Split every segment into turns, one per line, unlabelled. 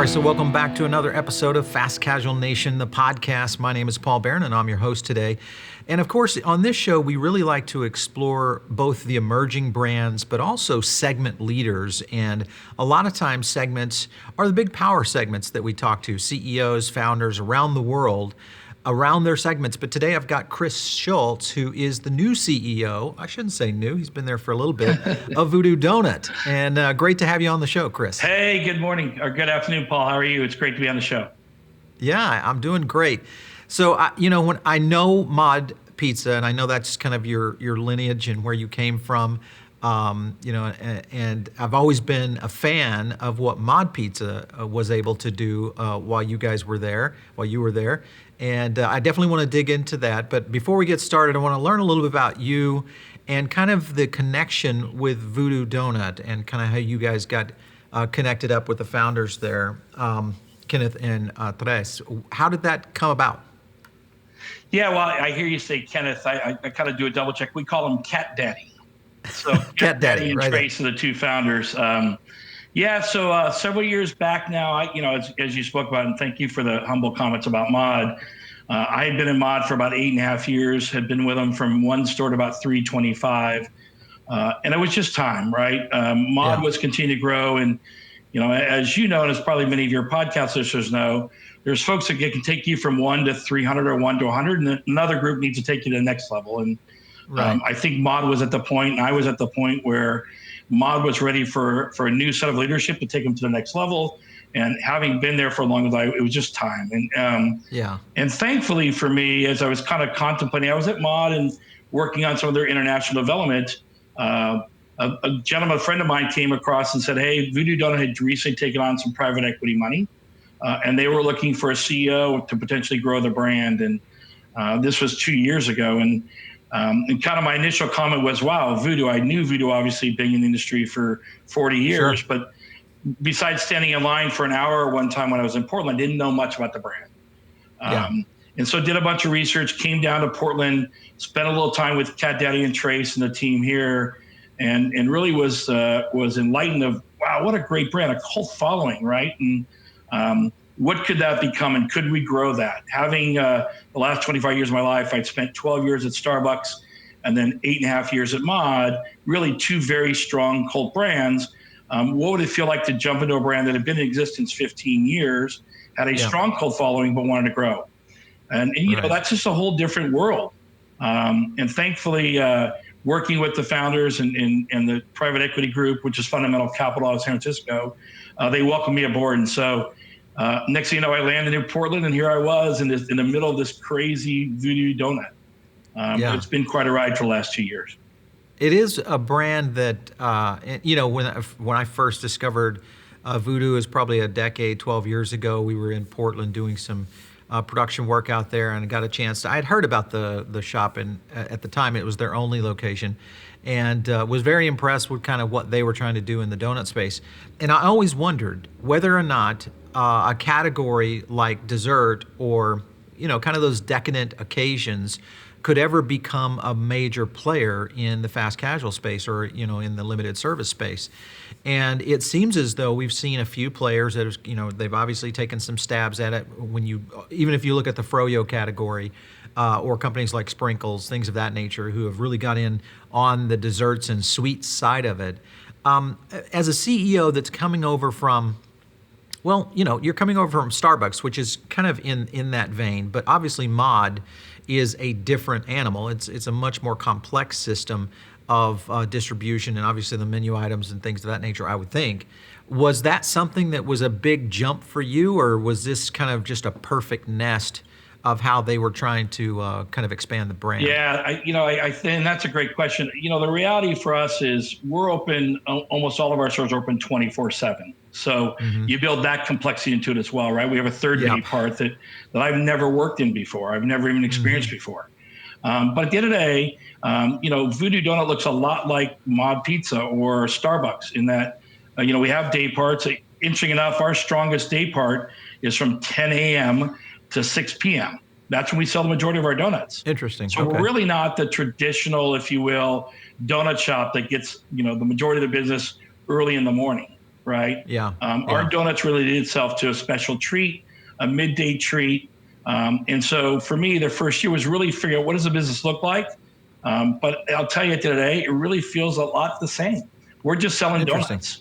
right, so welcome back to another episode of Fast Casual Nation, the podcast. My name is Paul Barron, and I'm your host today. And of course, on this show, we really like to explore both the emerging brands, but also segment leaders. And a lot of times, segments are the big power segments that we talk to, CEOs, founders around the world, around their segments. But today I've got Chris Schultz, who is the new CEO. I shouldn't say new, he's been there for a little bit, of Voodoo Doughnut. And great to have you on the show, Chris.
Hey, good morning or good afternoon, Paul. How are you? It's great to be on the show.
Yeah, I'm doing great. So, when I know Mod Pizza, and I know that's kind of your lineage and where you came from, and I've always been a fan of what Mod Pizza was able to do while you were there. And I definitely want to dig into that. But before we get started, I want to learn a little bit about you and kind of the connection with Voodoo Doughnut and kind of how you guys got connected up with the founders there, Kenneth and Tres. How did that come about?
Yeah, well, I hear you say Kenneth. I kind of do a double check. We call him Cat Daddy. So
Cat Daddy
and
right
Trace are the two founders. So several years back now, as you spoke about, and thank you for the humble comments about Mod. I had been in Mod for about 8.5 years, had been with them from one store to about 325. And it was just time, right? Mod was continuing to grow. And, as you know, and as probably many of your podcast listeners know, there's folks that can take you from 1 to 300 or 1 to 100, and another group needs to take you to the next level. And I think Mod was at the point, and I was at the point where Mod was ready for a new set of leadership to take them to the next level. And having been there for a long time, it was just time. And thankfully for me, as I was kind of contemplating, I was at Mod and working on some of their international development. A gentleman, a friend of mine, came across and said, "Hey, Voodoo Doughnut had recently taken on some private equity money, and they were looking for a CEO to potentially grow the brand." And this was 2 years ago. And kind of my initial comment was, wow, Voodoo. I knew Voodoo, obviously, being in the industry for 40 years. Sure. But besides standing in line for an hour one time when I was in Portland, I didn't know much about the brand. And so did a bunch of research, came down to Portland, spent a little time with Cat Daddy and Trace and the team here, and really was enlightened of, wow, what a great brand, a cult following, right? And what could that become, and could we grow that? Having the last 25 years of my life, I'd spent 12 years at Starbucks and then 8.5 years at Mod, really two very strong cult brands. What would it feel like to jump into a brand that had been in existence 15 years, had a strong cult following, but wanted to grow? And that's just a whole different world. And thankfully, working with the founders and the private equity group, which is Fundamental Capital out of San Francisco, they welcomed me aboard. And so next thing you know, I landed in Portland, and here I was in the middle of this crazy Voodoo Doughnut. It's been quite a ride for the last 2 years.
It is a brand that, when I first discovered Voodoo is probably a decade, 12 years ago. We were in Portland doing some production work out there, and got a chance I had heard about the shop, and at the time it was their only location, and was very impressed with kind of what they were trying to do in the donut space. And I always wondered whether or not a category like dessert or, kind of those decadent occasions could ever become a major player in the fast casual space or, in the limited service space. And it seems as though we've seen a few players that, they've obviously taken some stabs at it. Even if you look at the froyo category, or companies like Sprinkles, things of that nature, who have really got in on the desserts and sweets side of it. As a CEO that's coming over from, you're coming over from Starbucks, which is kind of in that vein, but obviously Mod is a different animal. It's a much more complex system of distribution, and obviously the menu items and things of that nature, I would think. Was that something that was a big jump for you, or was this kind of just a perfect nest of how they were trying to kind of expand the brand?
Yeah, I think that's a great question. The reality for us is we're open, almost all of our stores are open 24/7. So you build that complexity into it as well, right? We have a third day part that I've never worked in before. I've never even experienced before. But at the end of the day, Voodoo Doughnut looks a lot like Mod Pizza or Starbucks in that, we have day parts. Interesting enough, our strongest day part is from 10 a.m. to 6 p.m. That's when we sell the majority of our donuts.
Interesting.
So we're really not the traditional, if you will, donut shop that gets, the majority of the business early in the morning. right?
Yeah.
Our
Yeah.
donuts really did itself to a special treat, a midday treat. And so for me, the first year was really figure out what does the business look like. But I'll tell you today, it really feels a lot the same. We're just selling
Interesting.
donuts.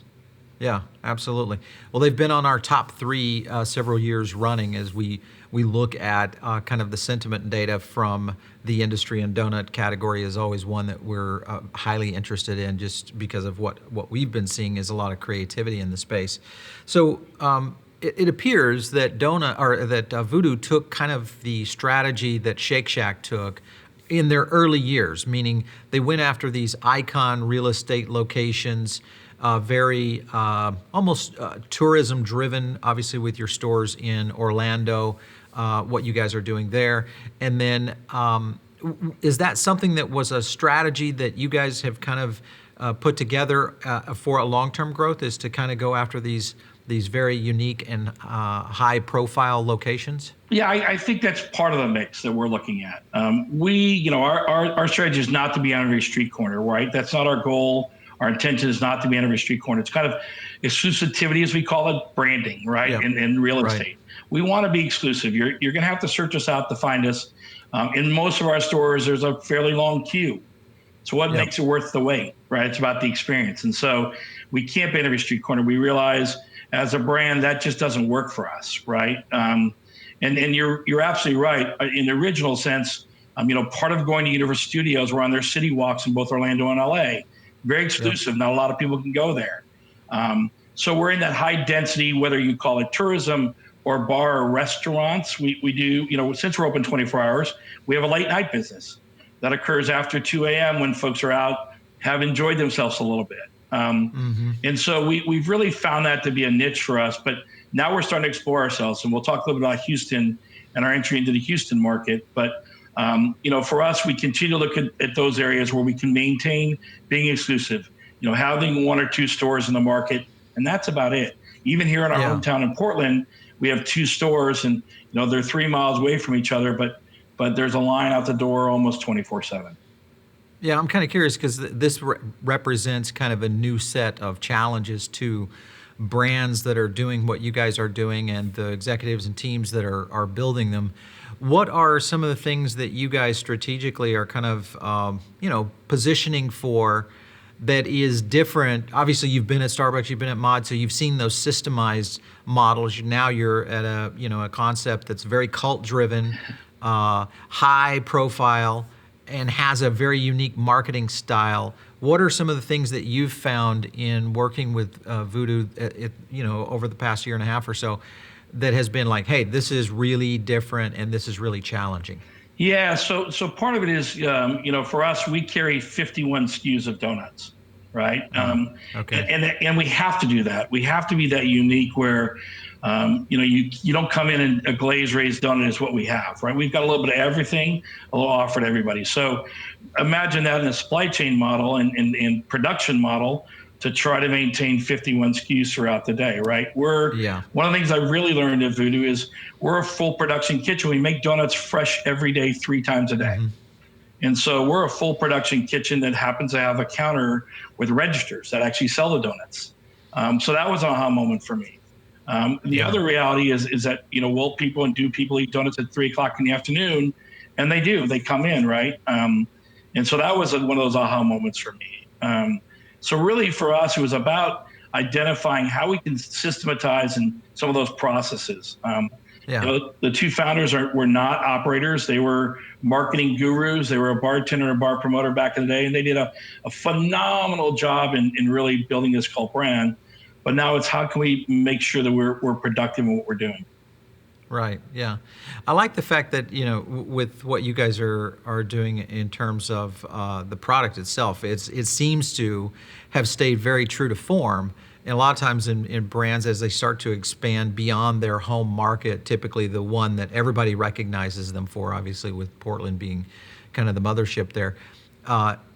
Yeah, absolutely. Well, they've been on our top three several years running as we look at kind of the sentiment data from the industry, and donut category is always one that we're highly interested in, just because of what we've been seeing is a lot of creativity in the space. So it appears that Voodoo took kind of the strategy that Shake Shack took in their early years, meaning they went after these icon real estate locations, very almost tourism driven, obviously with your stores in Orlando, what you guys are doing there. And then is that something that was a strategy that you guys have kind of put together for a long-term growth, is to kind of go after these very unique and high profile locations?
Yeah, I think that's part of the mix that we're looking at. Our strategy is not to be on every street corner, right? That's not our goal. Our intention is not to be on every street corner. It's kind of exclusivity, as we call it, branding, right?
Yeah.
In real
Right.
estate. We want to be exclusive. You're going to have to search us out to find us. In most of our stores, there's a fairly long queue. So what
Yep.
makes it worth the wait, right? It's about the experience. And so we can't be in every street corner. We realize as a brand that just doesn't work for us, right? And you're absolutely right. In the original sense, part of going to Universal Studios, we're on their city walks in both Orlando and LA. Very exclusive. Yep. Not a lot of people can go there. So we're in that high density, whether you call it tourism or bar or restaurants. We do, since we're open 24 hours, we have a late night business that occurs after 2 a.m. when folks are out, have enjoyed themselves a little bit. And so we've really found that to be a niche for us. But now we're starting to explore ourselves, and we'll talk a little bit about Houston and our entry into the Houston market. But for us, we continue to look at those areas where we can maintain being exclusive, having one or two stores in the market, and that's about it. Even here in our hometown in Portland, we have 2 stores, and they're 3 miles away from each other, but there's a line out the door almost 24/7.
Yeah, I'm kind of curious because this represents kind of a new set of challenges to brands that are doing what you guys are doing, and the executives and teams that are building them. What are some of the things that you guys strategically are kind of positioning for that is different? Obviously, you've been at Starbucks, you've been at Mod, so you've seen those systemized models. Now you're at a concept that's very cult driven, high profile, and has a very unique marketing style. What are some of the things that you've found in working with Voodoo, over the past year and a half or so, that has been like, hey, this is really different and this is really challenging?
Yeah, so part of it is, for us, we carry 51 SKUs of donuts, right?
Okay.
And we have to do that. We have to be that unique where, you don't come in and a glazed raised donut is what we have, right? We've got a little bit of everything, a little offer to everybody. So imagine that in a supply chain model and production model to try to maintain 51 SKUs throughout the day, right? One of the things I really learned at Voodoo is we're a full production kitchen. We make donuts fresh every day, 3 times a day. And so we're a full production kitchen that happens to have a counter with registers that actually sell the donuts. So that was an aha moment for me. The other reality is that, will people and do people eat donuts at 3:00 in the afternoon? And they do, they come in, right? And so that was one of those aha moments for me. So really for us, it was about identifying how we can systematize in some of those processes. The 2 founders were not operators. They were marketing gurus. They were a bartender and a bar promoter back in the day, and they did a phenomenal job in really building this cult brand. But now it's how can we make sure that we're productive in what we're doing.
Right. Yeah, I like the fact that with what you guys are doing in terms of the product itself, it seems to have stayed very true to form. And a lot of times in brands, as they start to expand beyond their home market, typically the one that everybody recognizes them for, obviously with Portland being kind of the mothership there,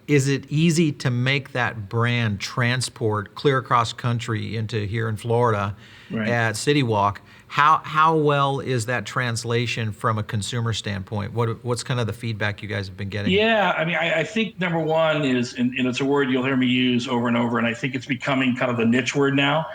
is it easy to make that brand transport clear across country into here in Florida
Right.
at City Walk? How well is that translation from a consumer standpoint? What's kind of the feedback you guys have been getting?
Yeah, I mean, I think number one is, and it's a word you'll hear me use over and over, and I think it's becoming kind of the niche word now,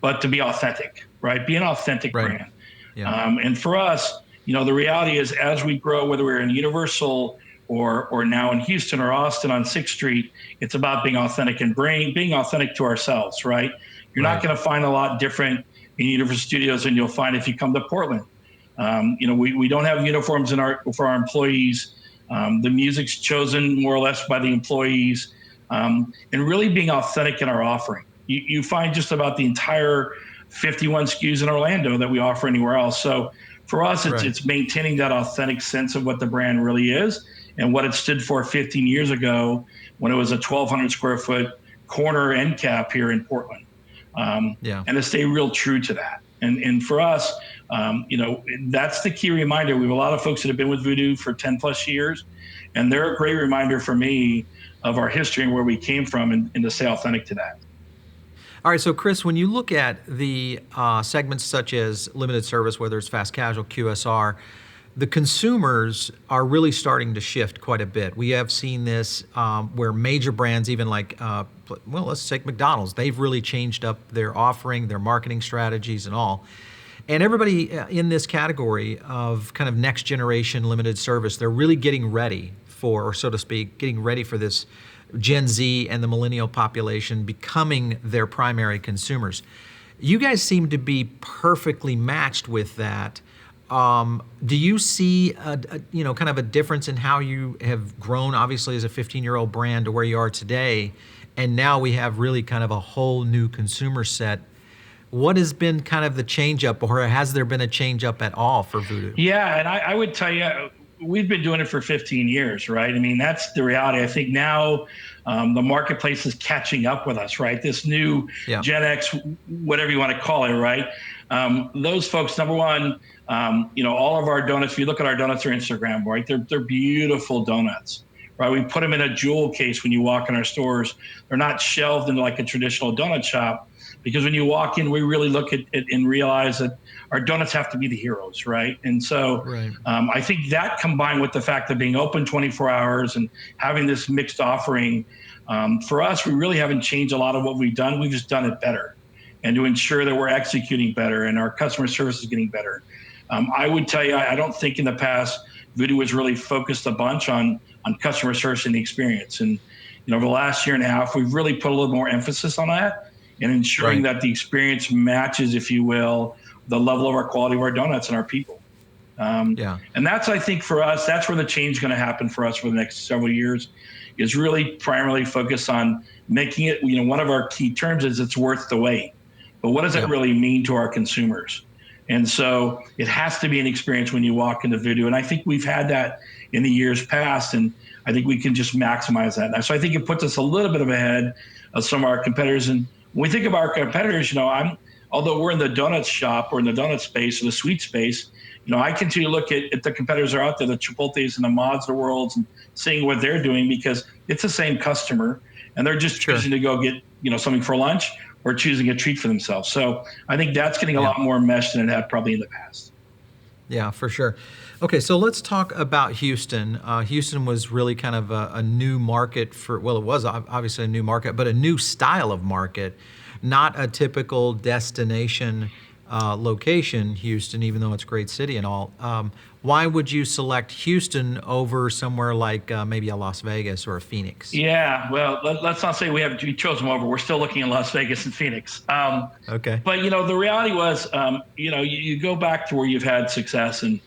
but to be authentic, right? Be an authentic
Right.
brand.
Yeah.
And for us, the reality is as we grow, whether we're in Universal or now in Houston or Austin on 6th Street, it's about being authentic and being authentic to ourselves, right? You're not
Right.
going to find a lot different in Universal Studios than you'll find if you come to Portland. We don't have uniforms for our employees. The music's chosen more or less by the employees, and really being authentic in our offering. You find just about the entire 51 SKUs in Orlando that we offer anywhere else. So for us,
Right.
it's maintaining that authentic sense of what the brand really is and what it stood for 15 years ago when it was a 1,200 square foot corner end cap here in Portland.
Yeah.
And to stay real true to that. And for us, that's the key reminder. We have a lot of folks that have been with Voodoo for 10 plus years, and they're a great reminder for me of our history and where we came from, and to stay authentic to that.
All right, so Chris, when you look at the segments such as limited service, whether it's fast casual, QSR, the consumers are really starting to shift quite a bit. We have seen this where major brands, even like, let's take McDonald's, they've really changed up their offering, their marketing strategies and all. And everybody in this category of kind of next generation limited service, they're really getting ready for, or so to speak, getting ready for this Gen Z and the millennial population becoming their primary consumers. You guys seem to be perfectly matched with that. Do you see kind of a difference in how you have grown, obviously as a 15-year-old brand, to where you are today, and now we have really kind of a whole new consumer set? What has been kind of the change up, or has there been a change up at all for Voodoo?
Yeah, and I would tell you, we've been doing it for 15 years, right? I mean, that's the reality. I think now the marketplace is catching up with us, right? This new Gen X, whatever you want to call it, right? Those folks, number one, all of our donuts, if you look at our donuts, are Instagram, right? They're beautiful donuts, right? We put them in a jewel case when you walk in our stores. They're not shelved in like a traditional donut shop, because when you walk in, we really look at it and realize that our donuts have to be the heroes, right? And so I think that, combined with the fact of being open 24 hours and having this mixed offering, for us, we really haven't changed a lot of what we've done. We've just done it better, and to ensure that we're executing better and our customer service is getting better. I would tell you, I don't think in the past Voodoo has really focused a bunch on customer service and the experience. And over the last year and a half, we've really put a little more emphasis on that, and ensuring that the experience matches, if you will, the level of our quality of our donuts and our people. And that's, I think, for us, that's where the change is going to happen for us for the next several years, is really primarily focus on making it, one of our key terms is it's worth the wait. But what does that really mean to our consumers? And so it has to be an experience when you walk into Voodoo. And I think we've had that in the years past, and I think we can just maximize that now. So I think it puts us a little bit of ahead of some of our competitors. And when we think of our competitors, although we're in the donut shop or in the donut space or the sweet space, I continue to look at the competitors that are out there, the Chipotles and the Mods of the world, and seeing what they're doing, because it's the same customer, and they're just choosing to go get, something for lunch, or choosing a treat for themselves. So I think that's getting a lot more meshed than it had probably in the past.
Yeah, for sure. Okay, so let's talk about Houston. Houston was really kind of a new market it was obviously a new market, but a new style of market, not a typical destination location, Houston, even though it's a great city and all. Why would you select Houston over somewhere like maybe a Las Vegas or a Phoenix?
Yeah, well, let's not say we chose them over. We're still looking at Las Vegas and Phoenix.
Okay.
But, the reality was, you go back to where you've had success. And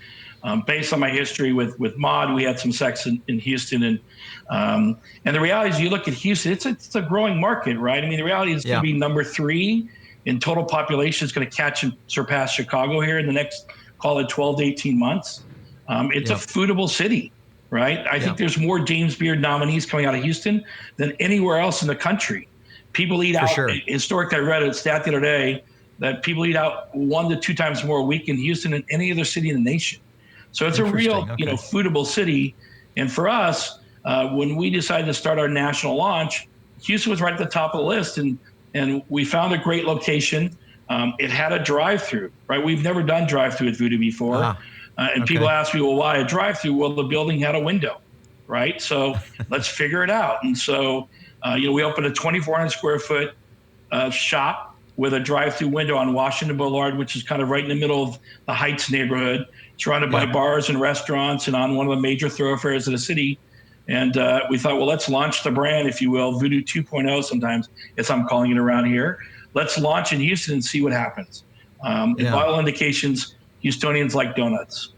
based on my history with Mod, we had some success in Houston. And the reality is, you look at Houston, it's a growing market, right? I mean, the reality is going to be number 3 in total population. Is going to catch and surpass Chicago here in the next, call it 12 to 18 months. It's a foodable city, right? I think there's more James Beard nominees coming out of Houston than anywhere else in the country. People eat out.
Sure.
Historically, I read a stat the other day that people eat out 1 to 2 times more a week in Houston than any other city in the nation. So it's a real, foodable city. And for us, when we decided to start our national launch, Houston was right at the top of the list, and we found a great location. It had a drive-through, right? We've never done drive-through at Voodoo before,
Ah,
and people
okay.
ask me, well, why a drive-through? Well, the building had a window, right? So let's figure it out. And so, we opened a 2,400 square foot shop with a drive-through window on Washington Boulevard, which is kind of right in the middle of the Heights neighborhood, surrounded by
Yep.
bars and restaurants and on one of the major thoroughfares of the city. And we thought, well, let's launch the brand, if you will, Voodoo 2.0 sometimes, as I'm calling it around here. Let's launch in Houston and see what happens. And
Yeah.
by all indications, Houstonians like donuts.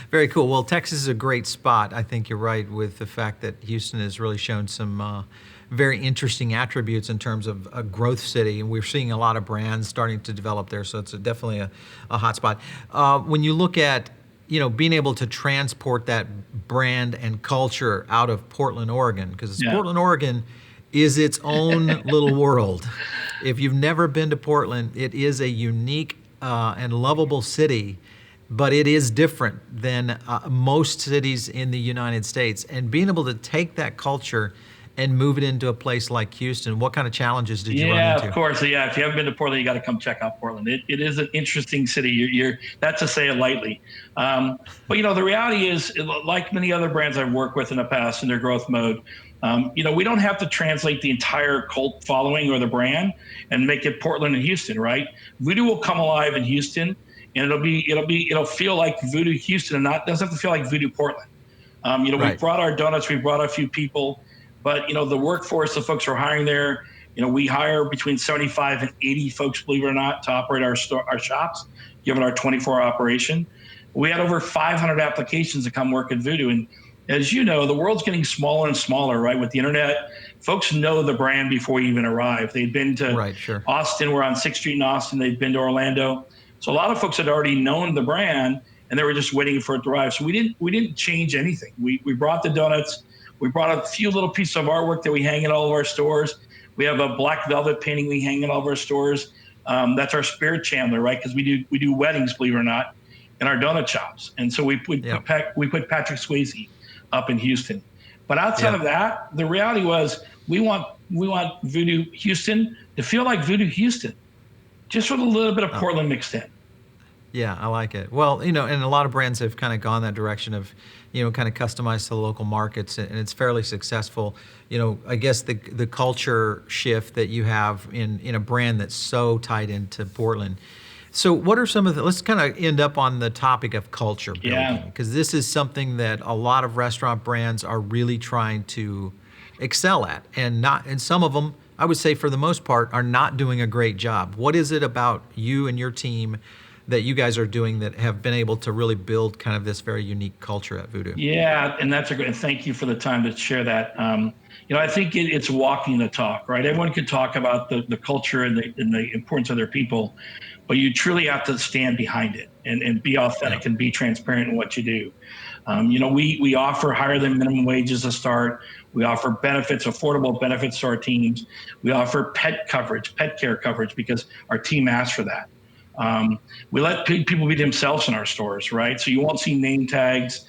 Very cool. Well, Texas is a great spot. I think you're right with the fact that Houston has really shown some very interesting attributes in terms of a growth city, and we're seeing a lot of brands starting to develop there. So it's definitely a hot spot. When you look at being able to transport that brand and culture out of Portland, Oregon, because
Yeah.
Portland, Oregon is its own little world. If you've never been to Portland, it is a unique and lovable city, but it is different than most cities in the United States. And being able to take that culture and move it into a place like Houston, what kind of challenges did you run
Yeah,
into?
of course. Yeah, if you haven't been to Portland, you got to come check out Portland. It is an interesting city. That's to say it lightly. But the reality is, like many other brands I've worked with in the past in their growth mode, we don't have to translate the entire cult following or the brand and make it Portland and Houston, right? Voodoo will come alive in Houston, and it'll feel like Voodoo Houston, and doesn't have to feel like Voodoo Portland. We
Right.
brought our donuts, we brought a few people, but the workforce, the folks who are hiring there, we hire between 75 and 80 folks, believe it or not, to operate our shops, given our 24-hour operation. We had over 500 applications to come work at Voodoo, and as you know, the world's getting smaller and smaller, right? With the internet, folks know the brand before you even arrive. They'd been to
Right, sure.
Austin. We're on 6th Street in Austin. They'd been to Orlando. So a lot of folks had already known the brand, and they were just waiting for it to arrive. So we didn't change anything. We brought the donuts. We brought a few little pieces of artwork that we hang in all of our stores. We have a black velvet painting we hang in all of our stores. That's our spirit chandler, right? Because we do weddings, believe it or not, in our donut shops. And so we put Patrick Swayze up in Houston. But outside of that, the reality was we want Voodoo Houston to feel like Voodoo Houston, just with a little bit of Portland mixed in.
Yeah, I like it. Well, and a lot of brands have kind of gone that direction of, kind of customized to the local markets, and it's fairly successful. I guess the culture shift that you have in a brand that's so tied into Portland. So what are some of let's kind of end up on the topic of culture building, because this is something that a lot of restaurant brands are really trying to excel at, and some of them, I would say for the most part, are not doing a great job. What is it about you and your team that you guys are doing that have been able to really build kind of this very unique culture at Voodoo?
Yeah, and that's a great. Thank you for the time to share that. I think it's walking the talk, right? Everyone can talk about the culture and the importance of their people, but you truly have to stand behind it and be authentic and be transparent in what you do. We offer higher than minimum wages to start. We offer benefits, affordable benefits to our teams. We offer pet care coverage, because our team asks for that. We let people be themselves in our stores, right? So you won't see name tags.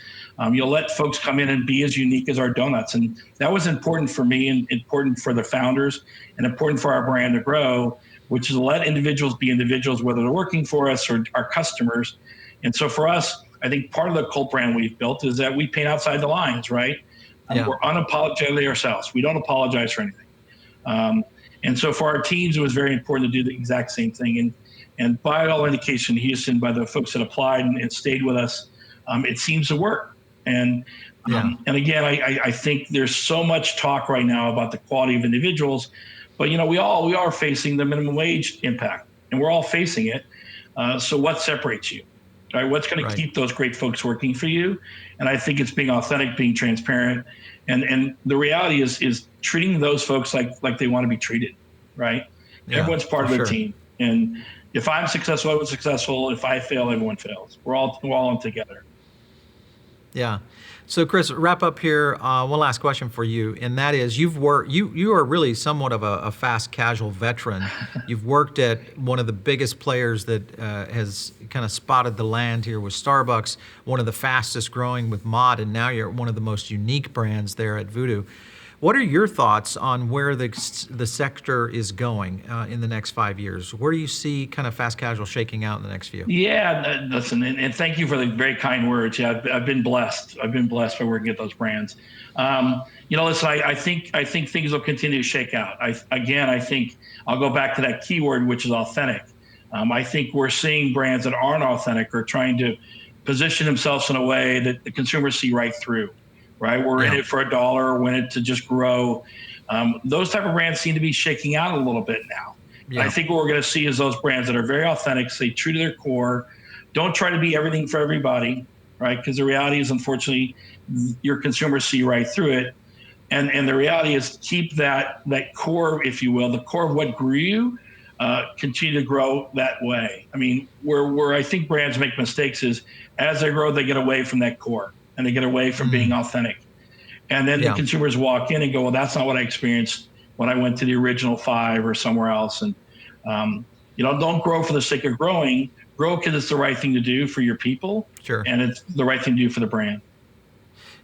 You'll let folks come in and be as unique as our donuts. And that was important for me and important for the founders and important for our brand to grow, which is to let individuals be individuals, whether they're working for us or our customers. And so for us, I think part of the cult brand we've built is that we paint outside the lines, right? We're unapologetically ourselves. We don't apologize for anything. And so for our teams, it was very important to do the exact same thing. And by all indication, Houston, by the folks that applied and stayed with us, it seems to work. And again, I think there's so much talk right now about the quality of individuals, but we are facing the minimum wage impact, and we're all facing it. So what separates you? Right? What's going to keep those great folks working for you? And I think it's being authentic, being transparent, and the reality is treating those folks like they want to be treated. Right? Yeah, everyone's part of the team, and if I'm successful, everyone's successful. If I fail, everyone fails. We're all in together.
Yeah. So, Chris, wrap up here. One last question for you, and that is, you are really somewhat of a fast casual veteran. You've worked at one of the biggest players that has kind of spotted the land here with Starbucks, one of the fastest growing with Mod, and now you're at one of the most unique brands there at Voodoo. What are your thoughts on where the sector is going in the next 5 years? Where do you see kind of fast casual shaking out in the next few?
Yeah, listen, and thank you for the very kind words. Yeah, I've been blessed. I've been blessed by working at those brands. Listen, I think things will continue to shake out. I think I'll go back to that keyword, which is authentic. I think we're seeing brands that aren't authentic or trying to position themselves in a way that the consumers see right through. Right, we're in it for a dollar, we're in it to just grow. Those type of brands seem to be shaking out a little bit now. Yeah. I think what we're going to see is those brands that are very authentic, stay true to their core, don't try to be everything for everybody, right? Because the reality is, unfortunately, your consumers see right through it. And the reality is keep that core, if you will, the core of what grew you, continue to grow that way. I mean, where I think brands make mistakes is as they grow, they get away from that core and they get away from being authentic. And then the consumers walk in and go, well, that's not what I experienced when I went to the original Five or somewhere else. And, don't grow for the sake of growing. Grow because it's the right thing to do for your people. Sure. And it's the right thing to do for the brand.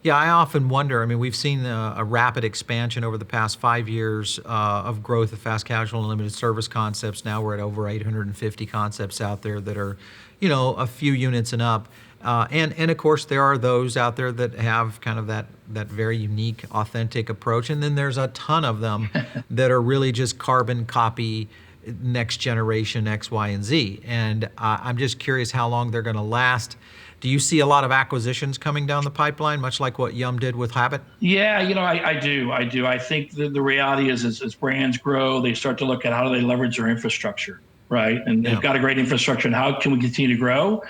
Yeah, I often wonder. I mean, we've seen a rapid expansion over the past 5 years of growth of fast casual and limited service concepts. Now we're at over 850 concepts out there that are, a few units and up. And of course, there are those out there that have kind of that very unique, authentic approach. And then there's a ton of them that are really just carbon copy, next generation X, Y, and Z. And I'm just curious how long they're going to last. Do you see a lot of acquisitions coming down the pipeline, much like what Yum did with Habit?
Yeah, I do. I think the reality is as brands grow, they start to look at how do they leverage their infrastructure, right? And they've got a great infrastructure, and how can we continue to grow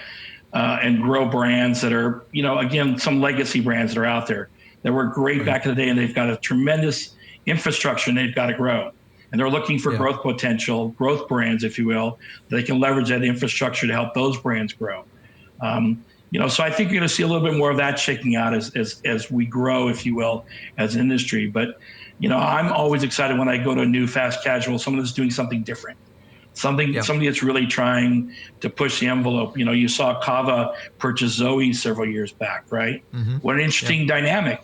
and grow brands that are, again, some legacy brands that are out there that were great back in the day, and they've got a tremendous infrastructure and they've got to grow. And they're looking for growth potential, growth brands, if you will, that they can leverage that infrastructure to help those brands grow. So I think you're going to see a little bit more of that shaking out as we grow, if you will, as an industry. But, I'm always excited when I go to a new fast casual, someone that's doing something different, somebody that's really trying to push the envelope. You saw Kava purchase Zoe several years back, right? Mm-hmm. What an interesting dynamic.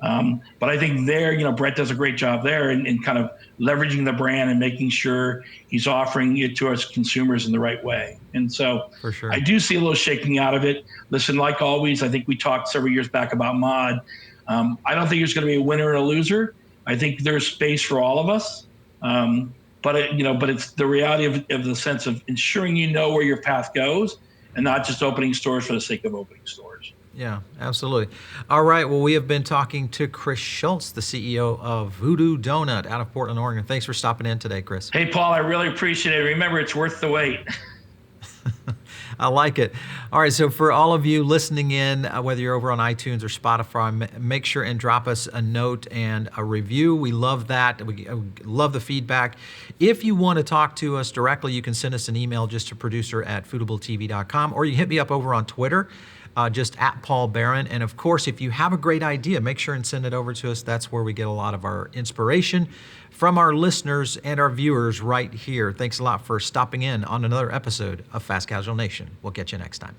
But I think there, Brett does a great job there in kind of leveraging the brand and making sure he's offering it to us consumers in the right way. And so for sure, I do see a little shaking out of it. Listen, like always, I think we talked several years back about Mod. I don't think there's going to be a winner and a loser. I think there's space for all of us. But it's the reality of the sense of ensuring where your path goes and not just opening stores for the sake of opening stores.
Yeah, absolutely. All right. Well, we have been talking to Chris Schultz, the CEO of Voodoo Doughnut out of Portland, Oregon. Thanks for stopping in today, Chris.
Hey, Paul, I really appreciate it. Remember, it's worth the wait.
I like it. All right. So for all of you listening in, whether you're over on iTunes or Spotify, make sure and drop us a note and a review. We love that. We love the feedback. If you want to talk to us directly, you can send us an email just to producer@foodabletv.com, or you can hit me up over on Twitter. Just at Paul Barron. And of course, if you have a great idea, make sure and send it over to us. That's where we get a lot of our inspiration from our listeners and our viewers right here. Thanks a lot for stopping in on another episode of Fast Casual Nation. We'll get you next time.